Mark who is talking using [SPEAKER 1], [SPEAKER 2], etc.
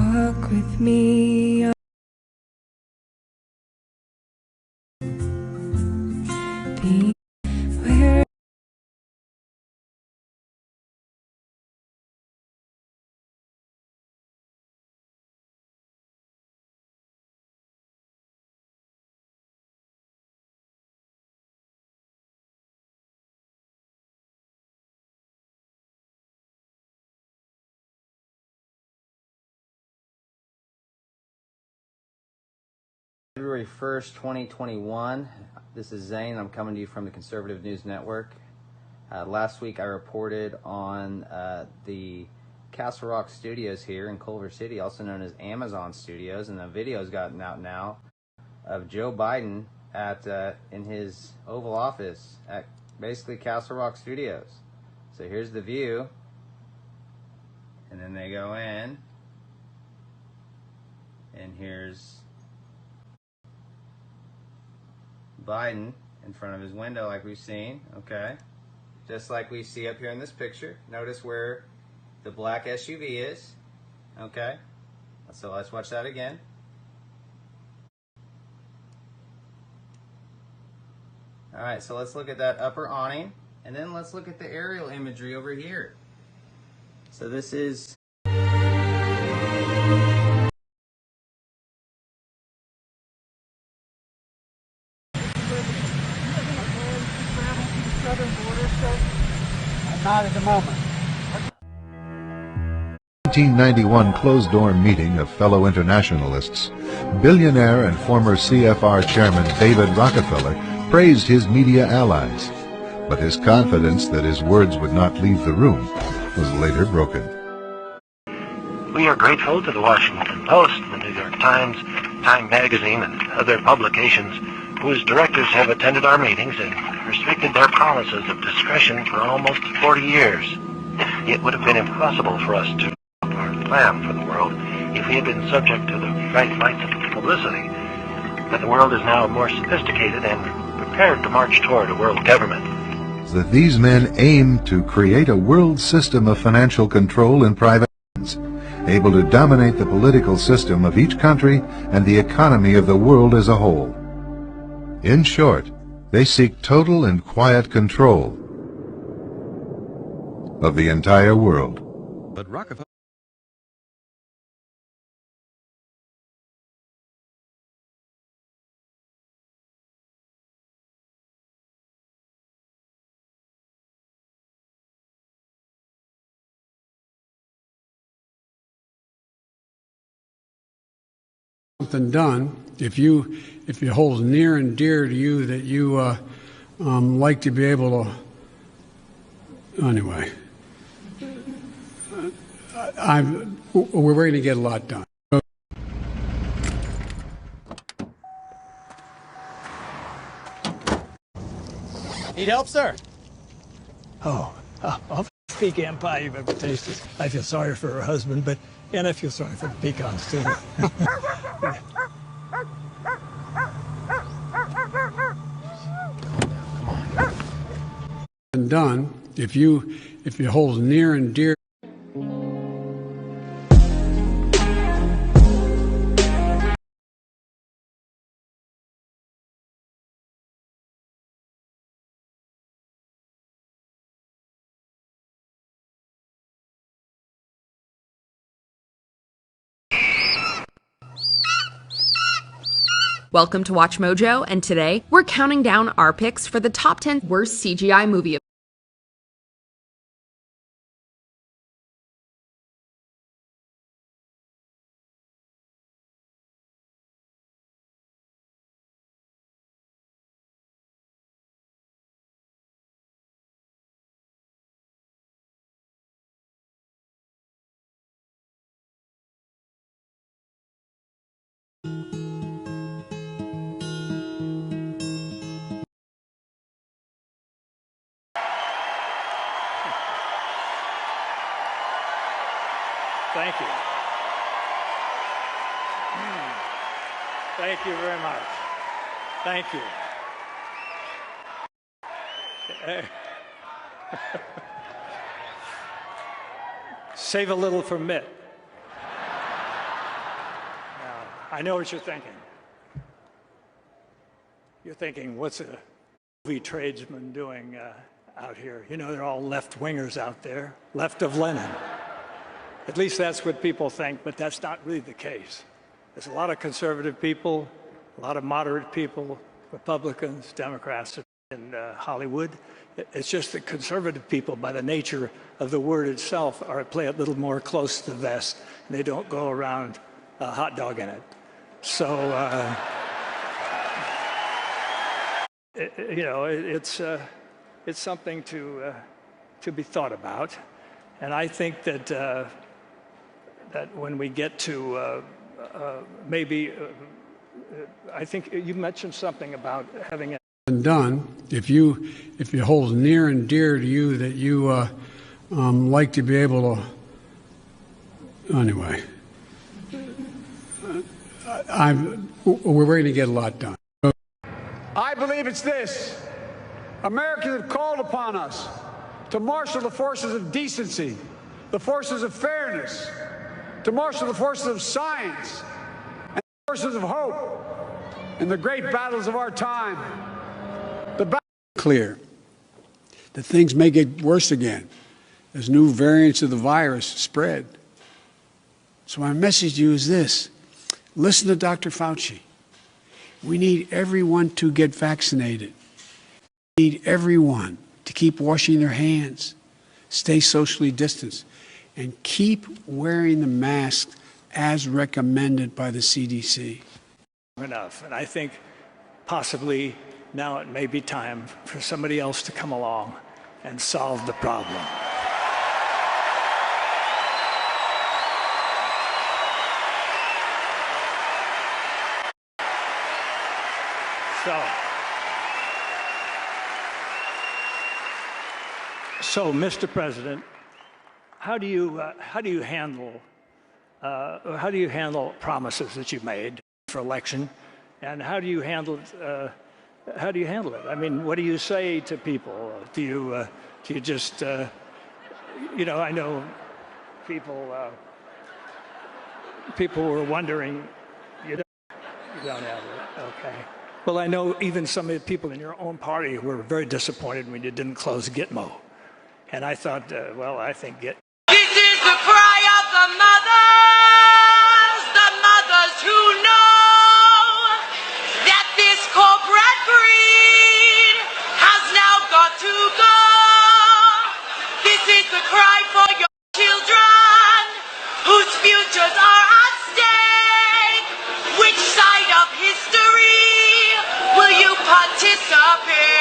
[SPEAKER 1] Walk with me. Where
[SPEAKER 2] February 1st, 2021. This is Zane. I'm coming to you from the Conservative News Network. Last week I reported on the Castle Rock Studios here in Culver City, also known as Amazon Studios, and the video's gotten out now of Joe Biden in his Oval Office at basically Castle Rock Studios. So here's the view, and then they go in, and here's Biden in front of his window like we've seen, okay? Just like we see up here in this picture. Notice where the black SUV is, okay? So let's watch that again. All right, so let's look at that upper awning, and then let's look at the aerial imagery over here. So this is
[SPEAKER 3] not at the moment.
[SPEAKER 4] 1991 closed-door meeting of fellow internationalists, billionaire and former CFR chairman David Rockefeller praised his media allies, but his confidence that his words would not leave the room was later broken.
[SPEAKER 5] We are grateful to the Washington Post, the New York Times, Time Magazine, and other publications whose directors have attended our meetings and restricted their promises of discretion for almost 40 years. It would have been impossible for us to our plan for the world if we had been subject to the bright lights of publicity. But the world is now more sophisticated and prepared to march toward a world government.
[SPEAKER 4] That these men aim to create a world system of financial control in private hands, able to dominate the political system of each country and the economy of the world as a whole. In short, they seek total and quiet control of the entire world.
[SPEAKER 6] But Rockefeller
[SPEAKER 3] Something done. If it holds near and dear to you that you like to be able to, anyway, we're going to get a lot done.
[SPEAKER 7] Need help, sir?
[SPEAKER 8] Oh, I'll speak Empire, priestess. I feel sorry for her husband, and I feel sorry for the pecans too.
[SPEAKER 3] Done. If it holds near and dear.
[SPEAKER 6] Welcome to Watch Mojo, and today we're counting down our picks for the top 10 worst CGI movie.
[SPEAKER 8] Thank you. Thank you very much. Thank you. Save a little for Mitt. Now, I know what you're thinking. You're thinking, what's a movie tradesman doing out here? You know, they're all left-wingers out there, left of Lenin. At least that's what people think, but that's not really the case. There's a lot of conservative people, a lot of moderate people, Republicans, Democrats in Hollywood. It's just that conservative people, by the nature of the word itself, play a little more close to the vest, and they don't go around hot dogging it. So, you know, it's something to be thought about, and I think that that when we get to maybe, I think you mentioned something about having a
[SPEAKER 3] done, if it holds near and dear to you that you like to be able to, anyway, we're going to get a lot done.
[SPEAKER 9] I believe it's this. Americans have called upon us to marshal the forces of decency, the forces of fairness, to marshal the forces of science and the forces of hope in the great battles of our time.
[SPEAKER 3] Clear that things may get worse again as new variants of the virus spread. So my message to you is this. Listen to Dr. Fauci. We need everyone to get vaccinated. We need everyone to keep washing their hands, stay socially distanced, and keep wearing the mask as recommended by the CDC.
[SPEAKER 8] Enough, and I think possibly now it may be time for somebody else to come along and solve the problem. So, Mr. President, how do you handle promises that you made for election, and how do you handle it? I mean, what do you say to people? Do you just you know? I know people were wondering. You don't have it, okay? Well, I know even some of the people in your own party were very disappointed when you didn't close Gitmo. And I thought, well, I think This
[SPEAKER 10] is the cry of the mothers who know that this corporate greed has now got to go. This is the cry for your children whose futures are at stake. Which side of history will you participate?